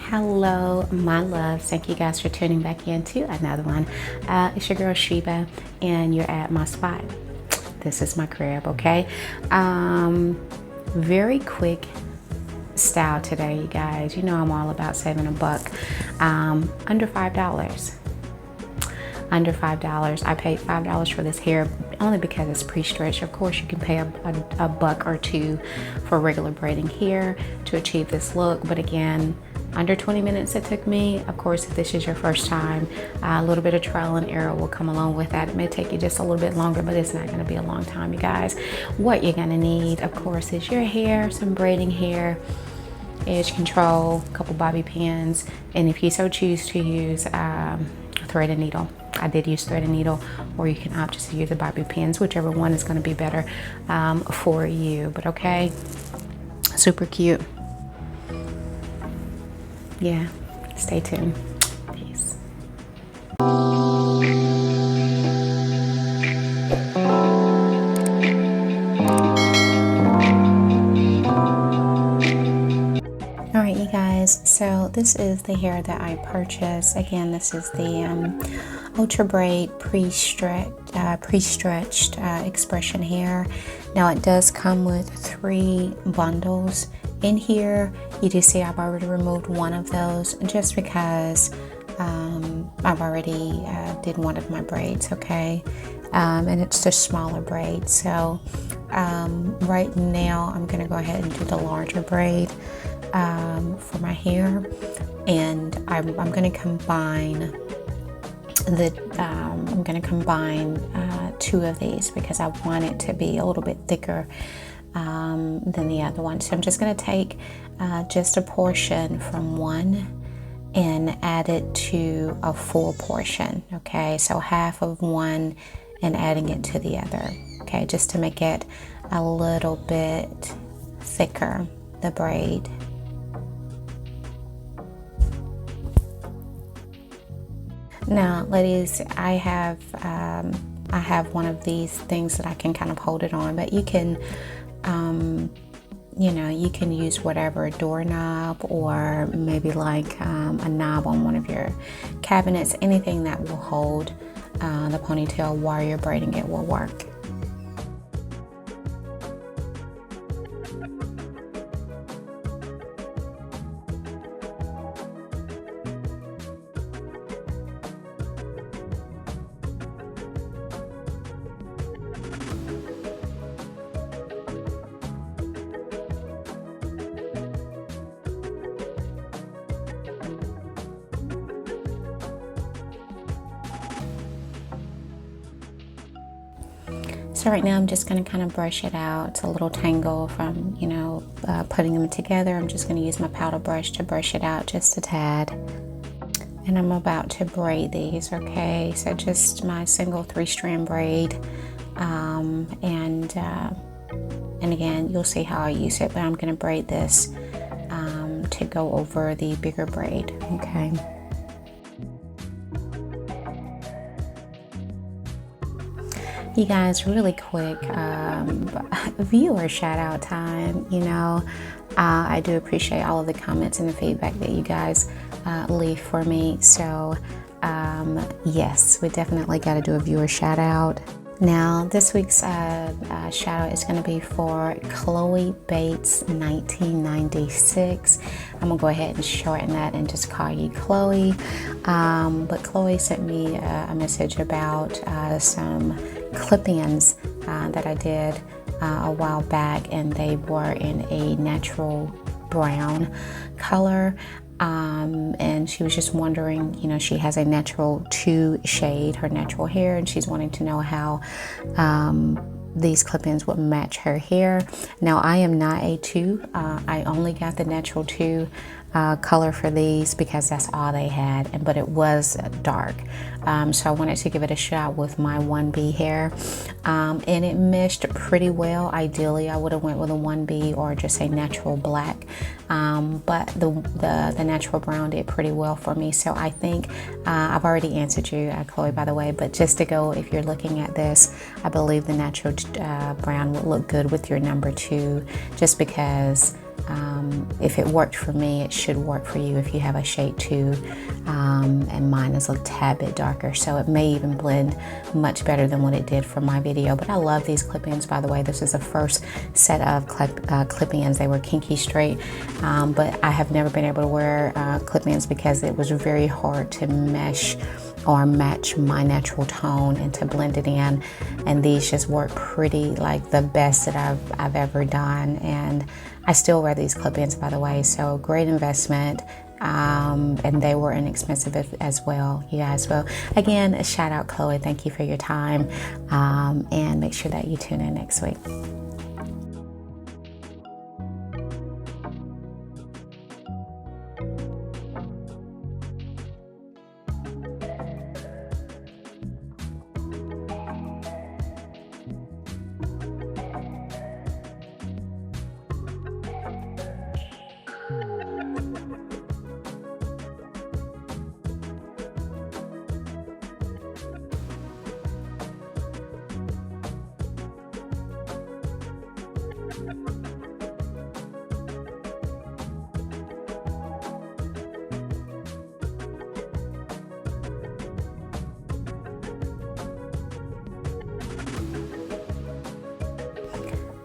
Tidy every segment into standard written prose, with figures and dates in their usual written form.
Hello, my loves. Thank you guys for tuning back in to another one. It's your girl Sheba, and you're at my spot. This is my crib, okay? Very quick style today, you guys. You know I'm all about saving a buck. Under $5. Under $5. I paid $5 for this hair only because it's pre-stretched. Of course, you can pay a buck or two for regular braiding hair to achieve this look, but again, under 20 minutes it took me. Of course, if this is your first time, a little bit of trial and error will come along with that. It may take you just a little bit longer, but it's not going to be a long time, you guys. What you're going to need, of course, is your hair, some braiding hair, edge control, a couple bobby pins, and if you so choose to use thread and needle. I did use thread and needle, or you can opt just to use the bobby pins, whichever one is going to be better for you. But okay, super cute. Yeah, stay tuned. Peace. Alright, you guys, so this is the hair that I purchased. Again, this is the Ultra Braid pre-stretched expression hair. Now it does come with 3 bundles. In here, you do see I've already removed one of those just because I've already did one of my braids, okay? And it's the smaller braid. So right now, I'm going to go ahead and do the larger braid for my hair. And I'm going to combine two of these because I want it to be a little bit thicker than the other one. So I'm just going to take just a portion from one and add it to a full portion. Okay, so half of one and adding it to the other. Okay, just to make it a little bit thicker, the braid. Now, ladies, I have one of these things that I can kind of hold it on, but you can you can use whatever doorknob or maybe like a knob on one of your cabinets. Anything that will hold the ponytail while you're braiding it will work. So right now I'm just going to kind of brush it out. It's a little tangle from, putting them together. I'm just going to use my powder brush to brush it out just a tad. And I'm about to braid these, okay? So just my single 3-strand braid. And again, you'll see how I use it, but I'm going to braid this to go over the bigger braid, okay? You guys, really quick viewer shout out time. I do appreciate all of the comments and the feedback that you guys leave for me. So yes, we definitely got to do a viewer shout out. Now this week's shout out is going to be for Chloe Bates 1996. I'm gonna go ahead and shorten that and just call you Chloe. But Chloe sent me a message about some clip-ins that I did a while back, and they were in a natural brown color. And she was just wondering, she has a natural 2 shade, her natural hair, and she's wanting to know how these clip-ins would match her hair. Now I am not a 2. I only got the natural 2 color for these because that's all they had, but it was dark. So I wanted to give it a shot with my 1B hair, and it meshed pretty well. Ideally, I would have went with a 1B or just a natural black, but the natural brown did pretty well for me. So I think I've already answered you, Chloe, by the way, but just to go, if you're looking at this, I believe the natural brown would look good with your number 2, just because if it worked for me, it should work for you if you have a shade too. And mine is a tad bit darker, so it may even blend much better than what it did for my video. But I love these clip-ins, by the way. This is the first set of clip-ins. They were kinky straight, but I have never been able to wear clip-ins because it was very hard to mesh or match my natural tone and to blend it in. And these just work pretty, like the best that I've ever done. And I still wear these clip-ins, by the way, so great investment. And they were inexpensive as well, you guys. Well, again, a shout out, Chloe. Thank you for your time, and make sure that you tune in next week.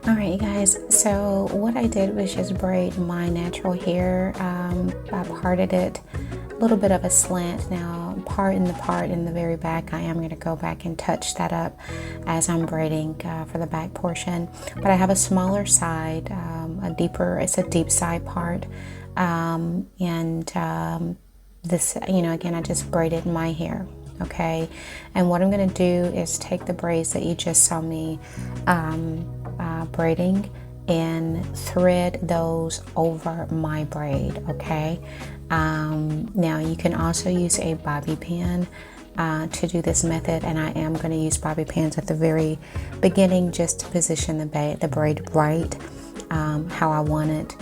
All right, you guys, so what I did was just braid my natural hair. I parted it a little bit of a slant. Now, part in the very back, I am going to go back and touch that up as I'm braiding for the back portion. But I have a smaller side, it's a deep side part. This, again, I just braided my hair. Okay, and what I'm going to do is take the braids that you just saw me braiding and thread those over my braid. Okay, now you can also use a bobby pin to do this method, and I am going to use bobby pins at the very beginning just to position the braid right, how I want it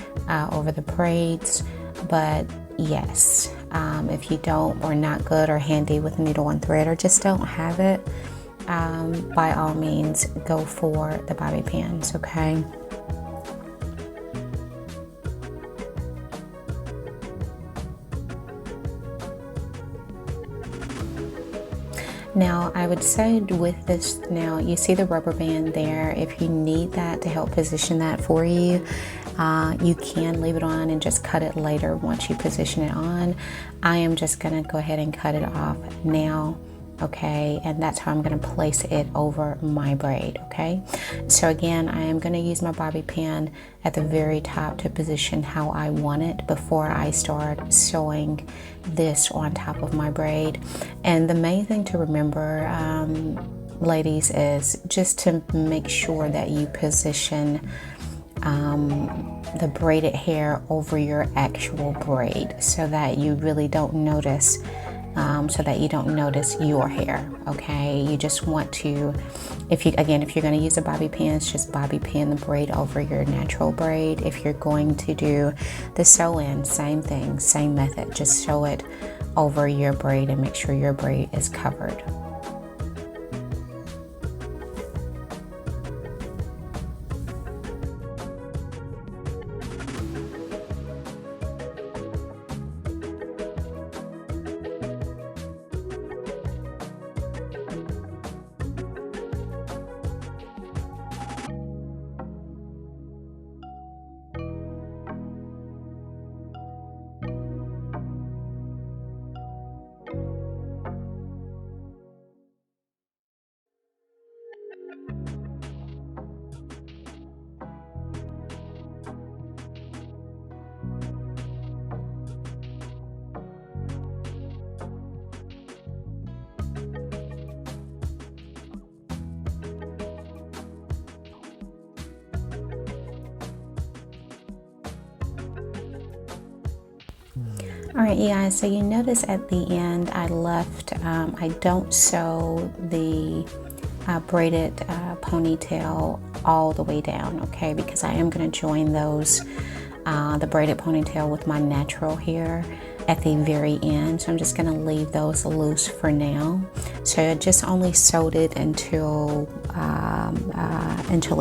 over the braids. But yes, if you don't, or not good or handy with needle and thread, or just don't have it, by all means go for the bobby pins. Okay, now I would say with this, now you see the rubber band there. If you need that to help position that for you, you can leave it on and just cut it later once you position it on. I am just gonna go ahead and cut it off now. Okay, and that's how I'm going to place it over my braid. Okay, so again, I am going to use my bobby pin at the very top to position how I want it before I start sewing this on top of my braid. And the main thing to remember, ladies, is just to make sure that you position the braided hair over your actual braid so that you really don't notice your hair. Okay, you just want to, if you're going to use a bobby pin, just bobby pin the braid over your natural braid. If you're going to do the sew in, same thing, same method, just sew it over your braid and make sure your braid is covered. All right, you guys, so you notice at the end I left, I don't sew the braided ponytail all the way down, okay, because I am going to join those, the braided ponytail with my natural hair. at the very end. So I'm just gonna leave those loose for now. So I just only sewed it until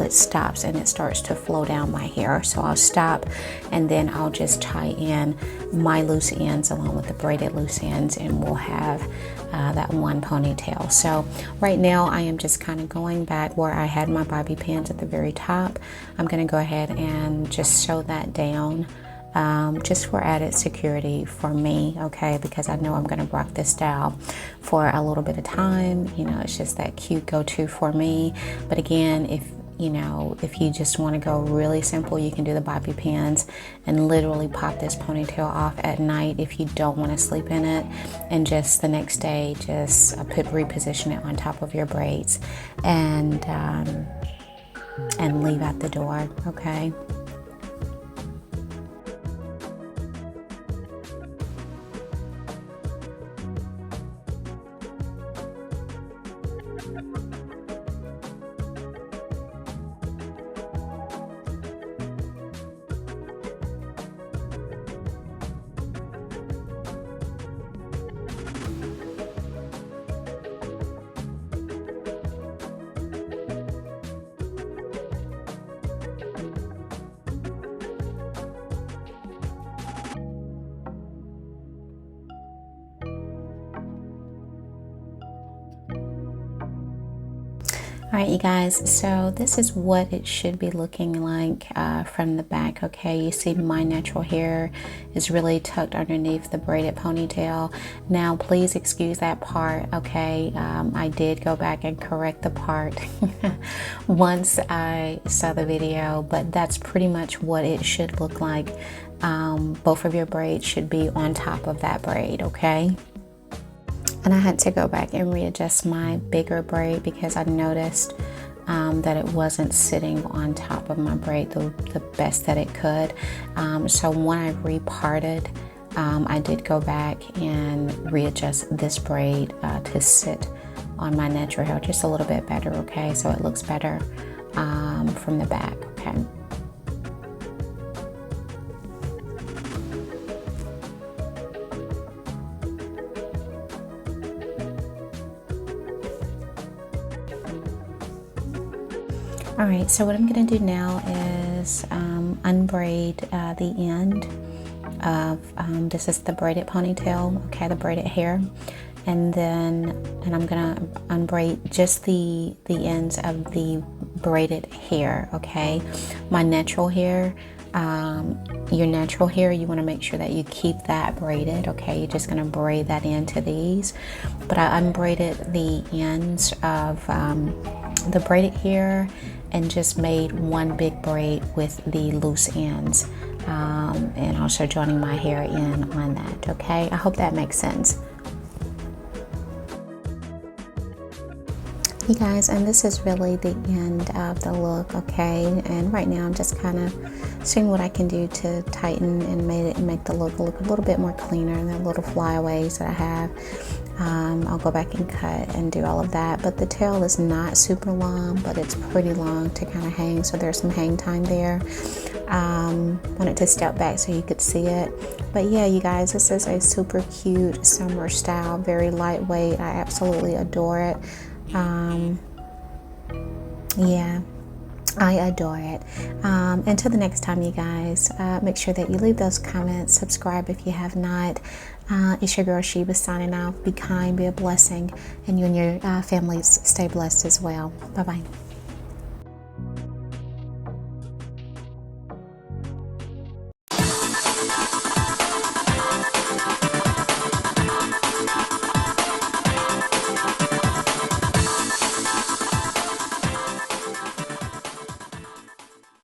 it stops and it starts to flow down my hair. So I'll stop and then I'll just tie in my loose ends along with the braided loose ends, and we'll have that one ponytail. So right now I am just kind of going back where I had my bobby pins at the very top. I'm going to go ahead and just sew that down, just for added security for me, okay, because I know I'm going to rock this style for a little bit of time. You know, it's just that cute go-to for me. But again, if you just want to go really simple, you can do the bobby pins and literally pop this ponytail off at night if you don't want to sleep in it, and just the next day just reposition it on top of your braids and leave out the door, okay? All right, you guys, so this is what it should be looking like from the back, okay? You see my natural hair is really tucked underneath the braided ponytail. Now, please excuse that part, okay? I did go back and correct the part once I saw the video, but that's pretty much what it should look like. Both of your braids should be on top of that braid, okay? And I had to go back and readjust my bigger braid because I noticed that it wasn't sitting on top of my braid the best that it could. So when I reparted, I did go back and readjust this braid to sit on my natural hair just a little bit better, okay? So it looks better from the back, okay? All right, so what I'm gonna do now is unbraid the end of, this is the braided ponytail, okay, the braided hair. And I'm gonna unbraid just the ends of the braided hair, okay? My natural hair, your natural hair, you wanna make sure that you keep that braided, okay? You're just gonna braid that into these. But I unbraided the ends of the braided hair and just made one big braid with the loose ends, and also joining my hair in on that, okay? I hope that makes sense. You guys, and this is really the end of the look, okay? And right now I'm just kind of seeing what I can do to tighten and make the look a little bit more cleaner, and the little flyaways that I have. I'll go back and cut and do all of that, but the tail is not super long, but it's pretty long to kind of hang, so there's some hang time there. Wanted to step back so you could see it, but yeah, you guys, this is a super cute summer style, very lightweight. I absolutely adore it. Yeah, I adore it. Until the next time, you guys, make sure that you leave those comments, subscribe if you have not. It's your girl Sheba signing off. Be kind, be a blessing, and you and your families stay blessed as well. Bye-bye.